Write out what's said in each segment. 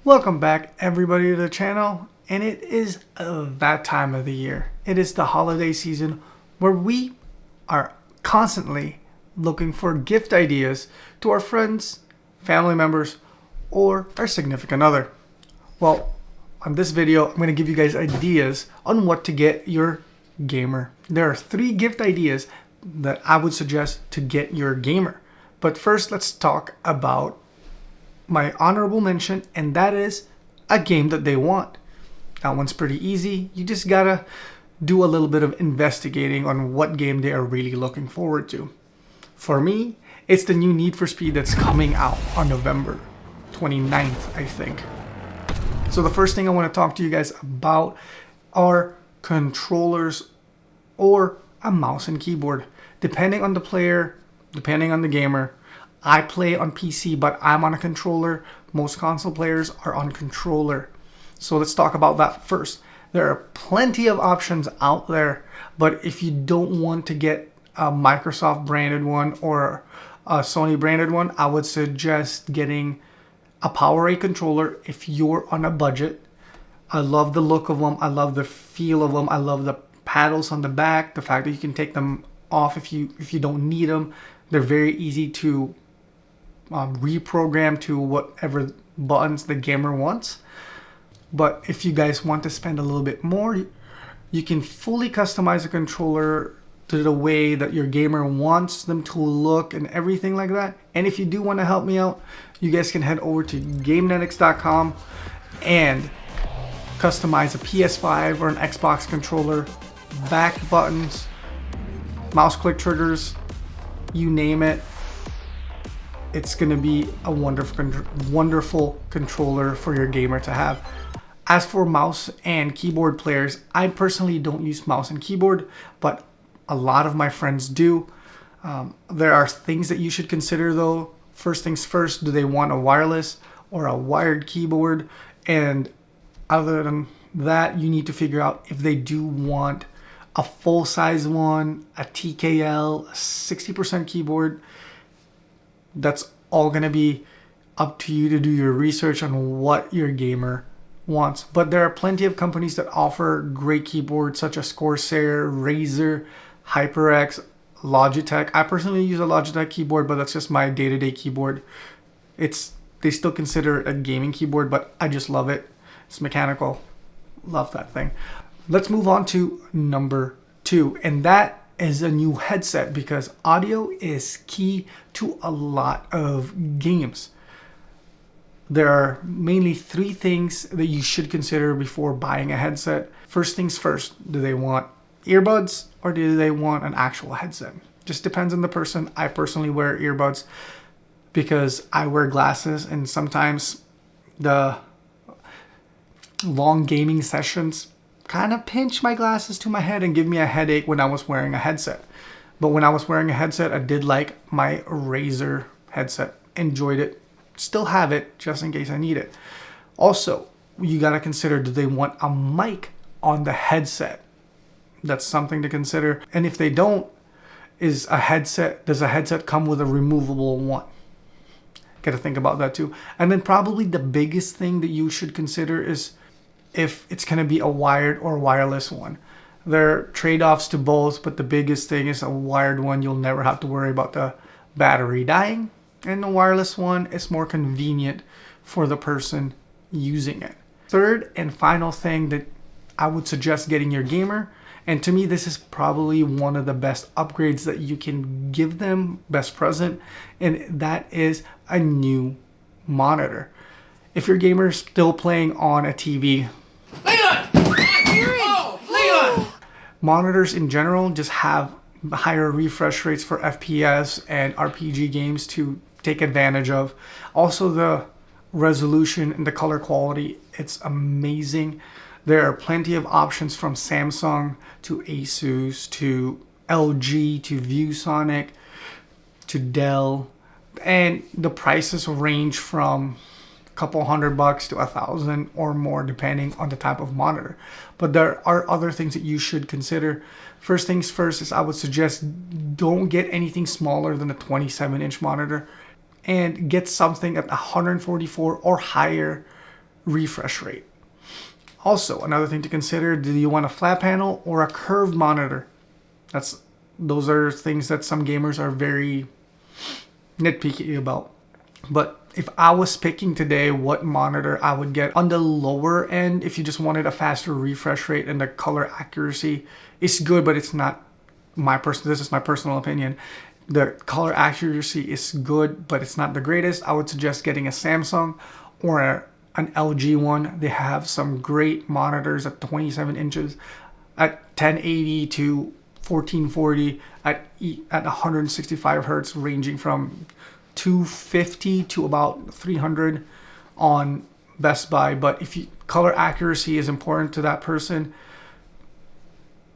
Welcome back everybody to the channel, and it is that time of the year. It is the holiday season where we are constantly looking for gift ideas to our friends, family members, or our significant other. Well, on this video, I'm going to give you guys ideas on what to get your gamer. There are 3 gift ideas that I would suggest to get your gamer. But first, let's talk about my honorable mention, and that is a game that they want. That one's pretty easy. You just gotta do a little bit of investigating on what game they are really looking forward to. For me, it's the new Need for Speed that's coming out on November 29th, I think. So the first thing I want to talk to you guys about are controllers or a mouse and keyboard. Depending on the player, depending on the gamer. I play on PC, but I'm on a controller. Most console players are on controller. So let's talk about that first. There are plenty of options out there, but if you don't want to get a Microsoft branded one or a Sony branded one, I would suggest getting a PowerA controller if you're on a budget. I love the look of them. I love the feel of them. I love the paddles on the back. The fact that you can take them off if you don't need them. They're very easy to reprogram to whatever buttons the gamer wants. But if you guys want to spend a little bit more, you can fully customize a controller to the way that your gamer wants them to look and everything like that. And if you do want to help me out, you guys can head over to GameNetics.com and customize a PS5 or an Xbox controller, back buttons, mouse click triggers, you name it. It's going to be a wonderful controller for your gamer to have. As for mouse and keyboard players, I personally don't use mouse and keyboard, but a lot of my friends do. There are things that you should consider though. First things first, do they want a wireless or a wired keyboard? And other than that, you need to figure out if they do want a full-size one, a TKL, a 60% keyboard. That's all going to be up to you to do your research on what your gamer wants. But there are plenty of companies that offer great keyboards such as Corsair, Razer, HyperX, Logitech. I personally use a Logitech keyboard, but that's just my day-to-day keyboard. They still consider it a gaming keyboard, but I just love it. It's mechanical. Love that thing. Let's move on to number 2, and that is a new headset, because audio is key to a lot of games. There are mainly 3 things that you should consider before buying a headset. First things first, do they want earbuds or do they want an actual headset? Just depends on the person. I personally wear earbuds because I wear glasses, and sometimes the long gaming sessions kind of pinch my glasses to my head and give me a headache when I was wearing a headset. But when I was wearing a headset, I did like my Razer headset. Enjoyed it. Still have it just in case I need it. Also, you got to consider, do they want a mic on the headset? That's something to consider. And if they don't, does a headset come with a removable one? Got to think about that too. And then probably the biggest thing that you should consider is if it's going to be a wired or wireless one. There are trade-offs to both, but the biggest thing is a wired one, you'll never have to worry about the battery dying. And the wireless one is more convenient for the person using it. Third and final thing that I would suggest getting your gamer, and to me this is probably one of the best upgrades that you can give them, best present, and that is a new monitor. If your gamer is still playing on a TV, Leon! Oh, Leon! monitors in general just have higher refresh rates for FPS and RPG games to take advantage of. Also, the resolution and the color quality, it's amazing. There are plenty of options from Samsung to Asus to LG to ViewSonic to Dell, and the prices range from couple $100 to $1,000 or more depending on the type of monitor. But there are other things that you should consider. First things first is I would suggest don't get anything smaller than a 27-inch monitor and get something at 144 or higher refresh rate. Also, another thing to consider, do you want a flat panel or a curved monitor? Those are things that some gamers are very nitpicky about. But if I was picking today what monitor I would get on the lower end, if you just wanted a faster refresh rate and the color accuracy, it's good, but it's not this is my personal opinion. The color accuracy is good, but it's not the greatest. I would suggest getting a Samsung or an LG one. They have some great monitors at 27 inches at 1080 to 1440 at 165 hertz, ranging from 250 to about 300 on Best Buy. But if color accuracy is important to that person,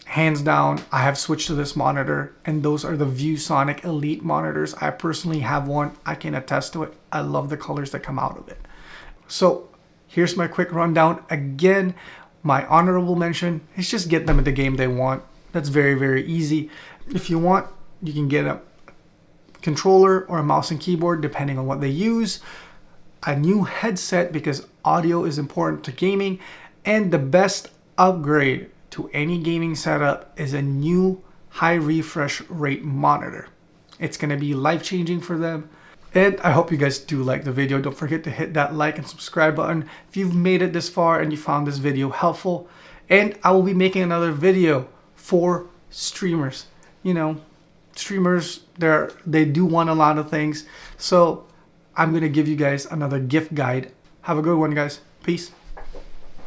hands down, I have switched to this monitor, and those are the ViewSonic Elite monitors. I personally have one. I can attest to it. I love the colors that come out of it. So here's my quick rundown. Again, my honorable mention is just get them at the game they want. That's very, very easy. If you want, you can get a controller or a mouse and keyboard depending on what they use, a new headset because audio is important to gaming, and the best upgrade to any gaming setup is a new high refresh rate monitor. It's going to be life-changing for them. And I hope you guys do like the video. Don't forget to hit that like and subscribe button if you've made it this far and you found this video helpful. And I will be making another video for streamers. You know, streamers, they do want a lot of things. So I'm going to give you guys another gift guide. Have a good one, guys. Peace.